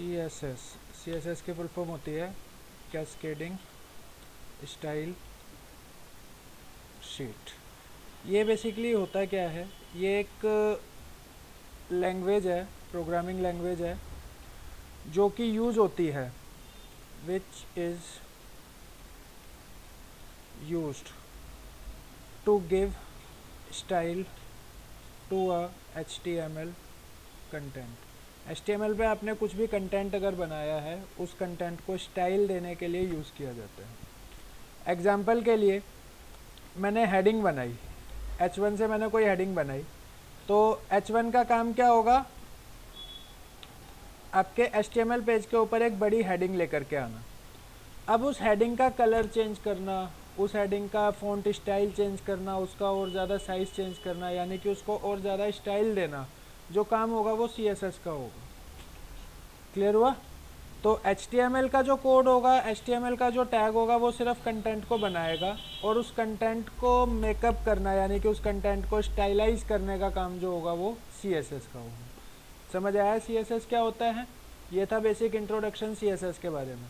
C S S की full form होती है कैस्केडिंग स्टाइल शीट। ये बेसिकली होता क्या है, ये एक लैंग्वेज है, प्रोग्रामिंग लैंग्वेज है जो कि यूज़ होती है, which is used to give style to a HTML content. HTML पे आपने कुछ भी कंटेंट अगर बनाया है, उस कंटेंट को स्टाइल देने के लिए यूज़ किया जाता है। एग्जाम्पल के लिए मैंने हेडिंग बनाई, H1 से मैंने कोई हेडिंग बनाई, तो H1 का काम क्या होगा, आपके HTML पेज के ऊपर एक बड़ी हेडिंग लेकर के आना। अब उस हेडिंग का कलर चेंज करना, उस हेडिंग का फ़ॉन्ट स्टाइल चेंज करना, उसका और ज़्यादा साइज़ चेंज करना, यानी कि उसको और ज़्यादा स्टाइल देना, जो काम होगा वो CSS का होगा। क्लियर हुआ? तो HTML का जो कोड होगा, HTML का जो टैग होगा, वो सिर्फ कंटेंट को बनाएगा, और उस कंटेंट को मेकअप करना, यानी कि उस कंटेंट को स्टाइलाइज करने का काम जो होगा वो CSS का होगा। समझ आया CSS क्या होता है? ये था बेसिक इंट्रोडक्शन CSS के बारे में।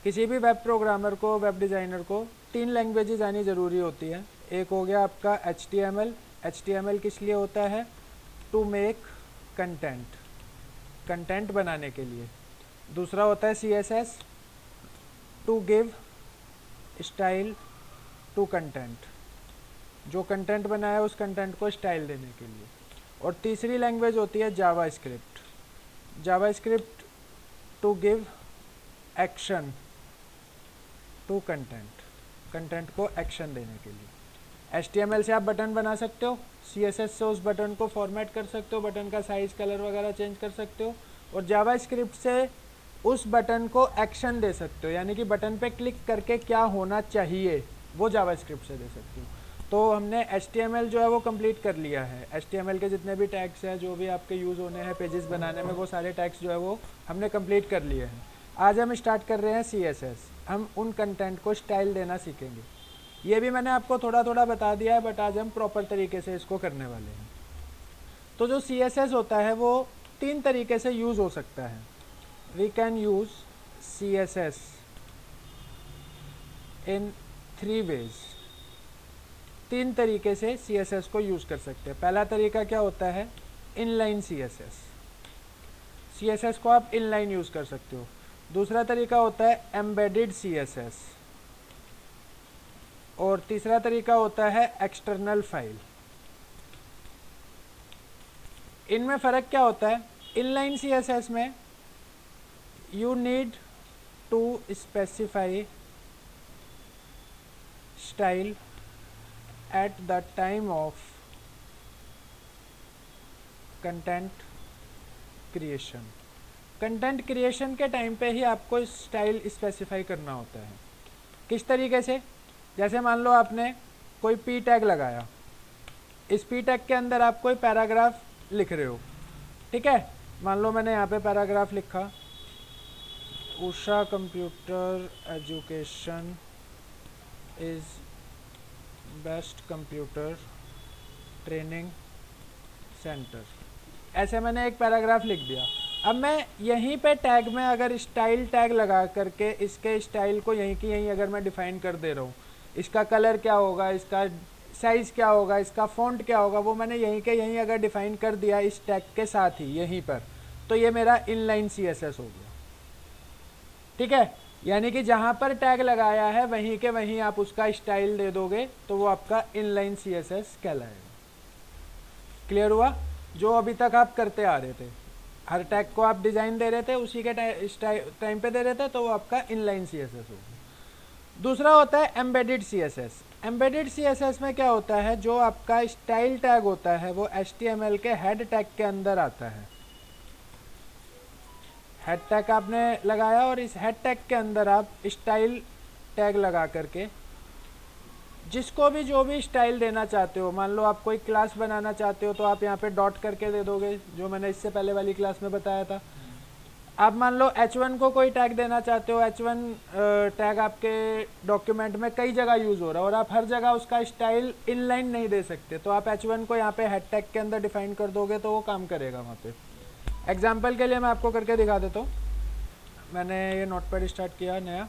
किसी भी वेब प्रोग्रामर को, वेब डिज़ाइनर को 3 लैंग्वेजेस आनी ज़रूरी होती है। एक हो गया आपका HTML किस लिए होता है? टू मेक कंटेंट, कंटेंट बनाने के लिए। दूसरा होता है CSS, to give style to content, जो कंटेंट बनाया है उस कंटेंट को स्टाइल देने के लिए। और तीसरी लैंग्वेज होती है JavaScript to give action to content, content को एक्शन देने के लिए। HTML से आप बटन बना सकते हो, CSS से उस बटन को फॉर्मेट कर सकते हो, बटन का साइज़, कलर वगैरह चेंज कर सकते हो, और जावास्क्रिप्ट से उस बटन को एक्शन दे सकते हो, यानी कि बटन पे क्लिक करके क्या होना चाहिए वो जावास्क्रिप्ट से दे सकते हो। तो हमने HTML जो है वो कंप्लीट कर लिया है। HTML के जितने भी टैग्स हैं, जो भी आपके यूज़ होने हैं पेजेस बनाने में, वो सारे टैग्स जो है वो हमने कंप्लीट कर लिए हैं। आज हम स्टार्ट कर रहे हैं CSS। हम उन कंटेंट को स्टाइल देना सीखेंगे। ये भी मैंने आपको थोड़ा थोड़ा बता दिया है, बट आज हम प्रॉपर तरीके से इसको करने वाले हैं। तो जो CSS होता है वो 3 तरीके से यूज़ हो सकता है। We can use CSS in 3 ways. 3 तरीके से CSS को यूज़ कर सकते हैं। पहला तरीका क्या होता है? इनलाइन CSS को आप इनलाइन यूज़ कर सकते हो। दूसरा तरीका होता है एम्बेडेड CSS, और तीसरा तरीका होता है एक्सटर्नल फाइल। इनमें फ़र्क क्या होता है? इनलाइन CSS में you need to specify style at the time of content creation. Content creation के टाइम पे ही आपको स्टाइल स्पेसिफाई करना होता है। किस तरीके से? जैसे मान लो आपने कोई P टैग लगाया, इस P टैग के अंदर आप कोई पैराग्राफ लिख रहे हो, ठीक है? मान लो मैंने यहाँ पे पैराग्राफ लिखा, Usha computer education is best computer training centre. ऐसे मैंने एक पैराग्राफ लिख दिया। अब मैं यहीं पे टैग में अगर स्टाइल टैग लगा करके इसके स्टाइल को यहीं की यहीं अगर मैं डिफ़ाइन कर दे रहा हूँ, इसका कलर क्या होगा, इसका साइज़ क्या होगा, इसका फ़ॉन्ट क्या होगा, वो मैंने यहीं के यहीं अगर डिफ़ाइन कर दिया इस टैग के साथ ही यहीं पर, तो ये मेरा इनलाइन CSS हो गया। ठीक है? यानी कि जहाँ पर टैग लगाया है वहीं के वहीं आप उसका स्टाइल दे दोगे, तो वो आपका इनलाइन CSS कहलाएगा। क्लियर हुआ? जो अभी तक आप करते आ रहे थे, हर टैग को आप डिज़ाइन दे रहे थे, उसी के टाइम पे दे रहे थे, तो वो आपका इनलाइन CSS होगा। दूसरा होता है एम्बेडेड CSS। एम्बेडेड CSS में क्या होता है? जो आपका स्टाइल टैग होता है वो HTML के हेड टैग के अंदर आता है। हेड टैग आपने लगाया और इस हेड टैग के अंदर आप स्टाइल टैग लगा करके जिसको भी जो भी स्टाइल देना चाहते हो, मान लो आप कोई क्लास बनाना चाहते हो तो आप यहाँ पे डॉट करके दे दोगे, जो मैंने इससे पहले वाली क्लास में बताया था। आप मान लो H1 को कोई टैग देना चाहते हो, H1 टैग आपके डॉक्यूमेंट में कई जगह यूज़ हो रहा है और आप हर जगह उसका स्टाइल इनलाइन नहीं दे सकते, तो आप H1 को यहाँ पे हेड टैग के अंदर डिफाइन कर दोगे तो वो काम करेगा वहाँ पे। एग्जाम्पल के लिए मैं आपको करके दिखा देता हूँ। मैंने ये नोटपैड स्टार्ट किया नया,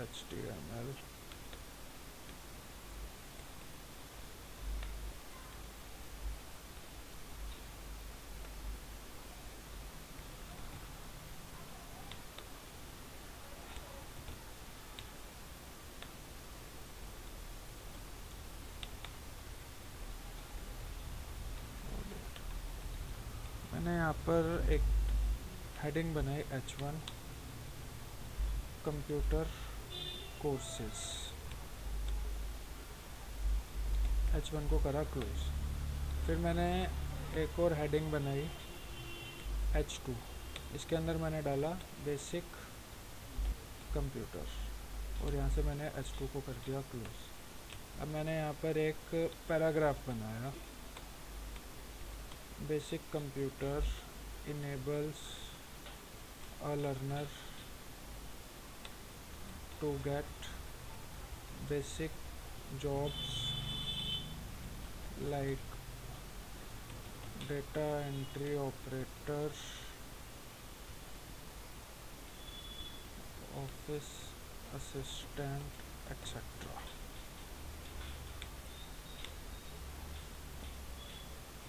HTML मैंने यहाँ पर एक हेडिंग बनाई H1 कंप्यूटर कोर्सेस, H1 को करा क्लोज। फिर मैंने एक और हेडिंग बनाई H2, इसके अंदर मैंने डाला बेसिक कंप्यूटर और यहाँ से मैंने H2 को कर दिया क्लोज। अब मैंने यहाँ पर एक पैराग्राफ बनाया, basic computer enables a learner to get basic jobs like data entry operator, office assistant, etc.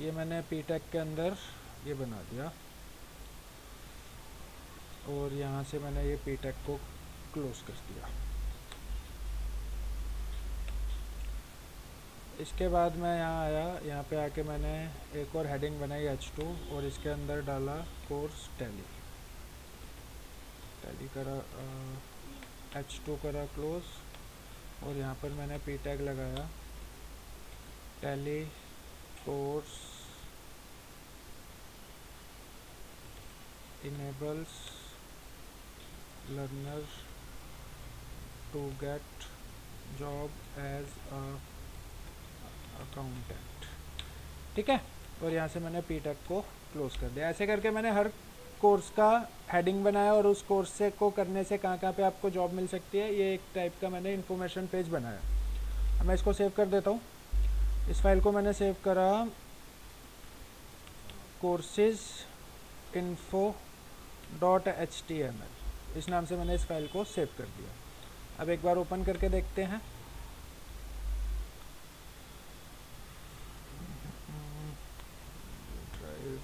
ये मैंने पीटेक के अंदर ये बना दिया और यहाँ से मैंने ये पीटेक को क्लोज कर दिया। इसके बाद मैं यहाँ आया, यहाँ पे आके मैंने एक और हेडिंग बनाई H2 और इसके अंदर डाला कोर्स टैली करा, H2 करा क्लोज और यहाँ पर मैंने पी टैग लगाया Tally course enables learner to get job as a accountant. ठीक है, और यहाँ से मैंने पीटेक को क्लोज कर दिया। ऐसे करके मैंने हर कोर्स का हेडिंग बनाया और उस कोर्स से को करने से कहाँ पे आपको जॉब मिल सकती है, ये एक टाइप का मैंने इन्फॉर्मेशन पेज बनाया। अब मैं इसको सेव कर देता हूँ। इस फाइल को मैंने सेव करा courses info.html, इस नाम से मैंने इस फाइल को सेव कर दिया। अब एक बार ओपन करके देखते हैं। ड्राइव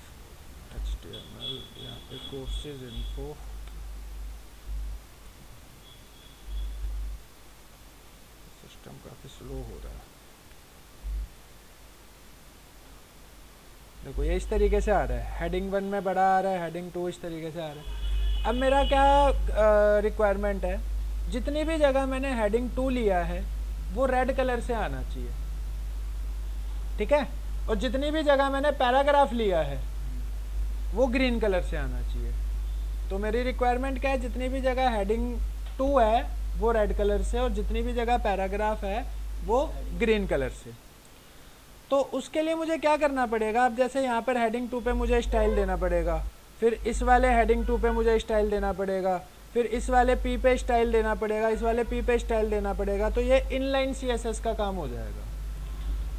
HTML, यहाँ पे कोर्सेज इन्फो, सिस्टम काफ़ी स्लो हो रहा है। देखो ये इस तरीके से आ रहा है, हेडिंग 1 में बड़ा आ रहा है, हेडिंग 2 इस तरीके से आ रहा है। अब मेरा क्या रिक्वायरमेंट है, जितनी भी जगह मैंने हेडिंग 2 लिया है वो रेड कलर से आना चाहिए, ठीक है, और जितनी भी जगह मैंने पैराग्राफ लिया है वो ग्रीन कलर से आना चाहिए। तो मेरी रिक्वायरमेंट क्या है, जितनी भी जगह हेडिंग 2 है वो रेड कलर से और जितनी भी जगह पैराग्राफ है वो ग्रीन कलर से। तो उसके लिए मुझे क्या करना पड़ेगा, अब जैसे यहाँ पर हेडिंग 2 पे मुझे स्टाइल देना पड़ेगा, फिर इस वाले हेडिंग 2 पे मुझे स्टाइल देना पड़ेगा, फिर इस वाले पी पे स्टाइल देना पड़ेगा, इस वाले पी पे स्टाइल देना पड़ेगा। तो ये इनलाइन CSS का काम हो जाएगा।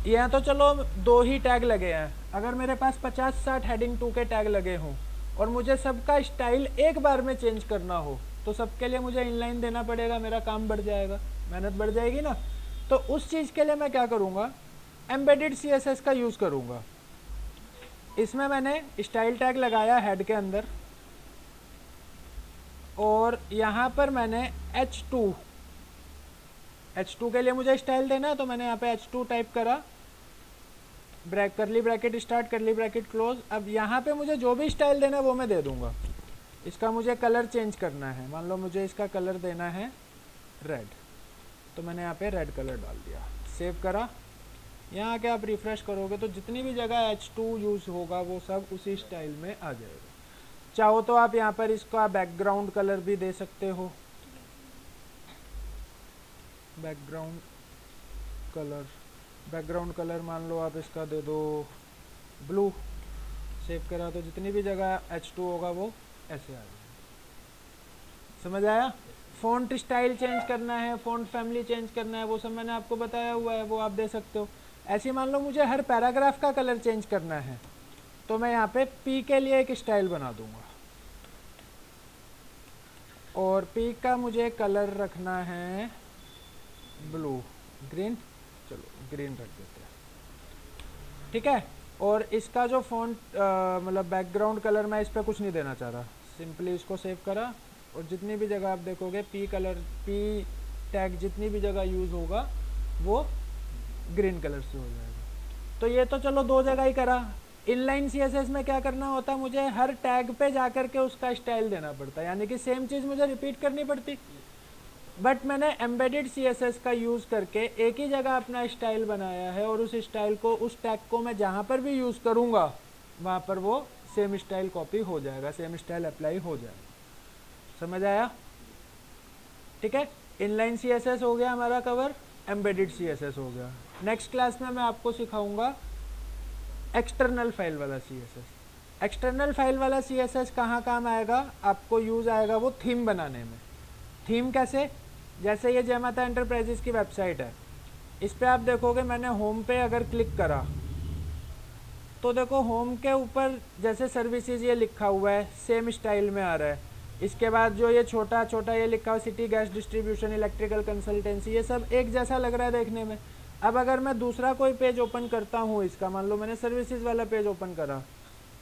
यहाँ तो चलो 2 ही टैग लगे हैं, अगर मेरे पास 50-60 हेडिंग 2 के टैग लगे हों और मुझे सबका स्टाइल एक बार में चेंज करना हो तो सबके लिए मुझे इनलाइन देना पड़ेगा, मेरा काम बढ़ जाएगा, मेहनत बढ़ जाएगी ना। तो उस चीज़ के लिए मैं क्या करूँगा, एम्बेडेड CSS का यूज़ करूँगा। इसमें मैंने स्टाइल टैग लगाया हेड के अंदर और यहाँ पर मैंने H2 के लिए मुझे स्टाइल देना है तो मैंने यहाँ पे H2 टाइप करा, करली ब्रैकेट स्टार्ट, करली ब्रैकेट क्लोज। अब यहाँ पे मुझे जो भी स्टाइल देना है वो मैं दे दूँगा। इसका मुझे कलर चेंज करना है, मान लो मुझे इसका कलर देना है रेड, तो मैंने यहाँ पे रेड कलर डाल दिया, सेव करा। यहाँ आके आप रिफ्रेश करोगे तो जितनी भी जगह H2 यूज़ होगा वो सब उसी स्टाइल में आ जाएगा। चाहो तो आप यहाँ पर इसका बैकग्राउंड कलर भी दे सकते हो, बैकग्राउंड कलर मान लो आप इसका दे दो ब्लू, सेव करा तो जितनी भी जगह H2 होगा वो ऐसे आ जाएगा। समझ आया? फ़ॉन्ट स्टाइल चेंज करना है, फ़ॉन्ट फैमिली चेंज करना है, वो सब मैंने आपको बताया हुआ है, वो आप दे सकते हो। ऐसे ही मान लो मुझे हर पैराग्राफ का कलर चेंज करना है, तो मैं यहाँ पे पी के लिए एक स्टाइल बना दूंगा, और पी का मुझे कलर रखना है ब्लू, ग्रीन, चलो ग्रीन रख देते हैं, ठीक है। और इसका जो फ़ॉन्ट मतलब बैकग्राउंड कलर, मैं इस पर कुछ नहीं देना चाह रहा, सिंपली इसको सेव करा, और जितनी भी जगह आप देखोगे पी कलर, पी टैग जितनी भी जगह यूज़ होगा वो ग्रीन कलर से हो जाएगा। तो ये तो चलो दो जगह ही करा। इनलाइन सीएसएस में क्या करना होता है, मुझे हर टैग पे जाकर के उसका स्टाइल देना पड़ता है, यानी कि सेम चीज़ मुझे रिपीट करनी पड़ती। बट मैंने एम्बेडेड सीएसएस का यूज़ करके एक ही जगह अपना स्टाइल बनाया है, और उस स्टाइल को, उस टैग को मैं जहाँ पर भी यूज़ करूँगा वहाँ पर वो सेम स्टाइल कॉपी हो जाएगा, सेम स्टाइल अप्लाई हो जाएगा। समझ आया? ठीक है, इनलाइन सीएसएस हो गया हमारा कवर, एम्बेडेड सीएसएस हो गया। नेक्स्ट क्लास में मैं आपको सिखाऊंगा एक्सटर्नल फाइल वाला सीएसएस। एक्सटर्नल फाइल वाला सीएसएस कहाँ काम आएगा, आपको यूज़ आएगा वो थीम बनाने में। थीम कैसे, जैसे ये जय माता एंटरप्राइजेस की वेबसाइट है, इस पर आप देखोगे मैंने होम पे अगर क्लिक करा तो देखो होम के ऊपर जैसे सर्विसेज ये लिखा हुआ है, सेम स्टाइल में आ रहा है। इसके बाद जो ये छोटा छोटा ये लिखा हुआ city gas distribution, electrical consultancy, ये सब एक जैसा लग रहा है देखने में। अब अगर मैं दूसरा कोई पेज ओपन करता हूँ इसका, मान लो मैंने सर्विसेज वाला पेज ओपन करा,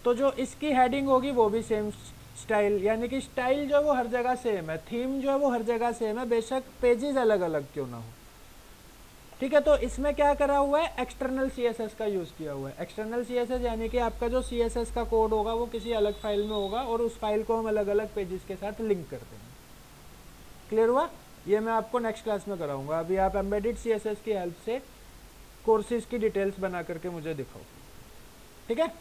तो जो इसकी हेडिंग होगी वो भी सेम स्टाइल, यानी कि स्टाइल जो है वो हर जगह सेम है, थीम जो है वो हर जगह सेम है, बेशक पेजेस अलग अलग क्यों ना हो। ठीक है, तो इसमें क्या करा हुआ है, एक्सटर्नल सीएसएस का यूज़ किया हुआ है। एक्सटर्नल सीएसएस यानी कि आपका जो सीएसएस का कोड होगा वो किसी अलग फाइल में होगा, और उस फाइल को हम अलग अलग पेजेस के साथ लिंक कर देंगे। क्लियर हुआ? ये मैं आपको नेक्स्ट क्लास में कराऊंगा। अभी आप एम्बेडेड सीएसएस की हेल्प से कोर्सेज की डिटेल्स बना करके मुझे दिखाओ, ठीक है।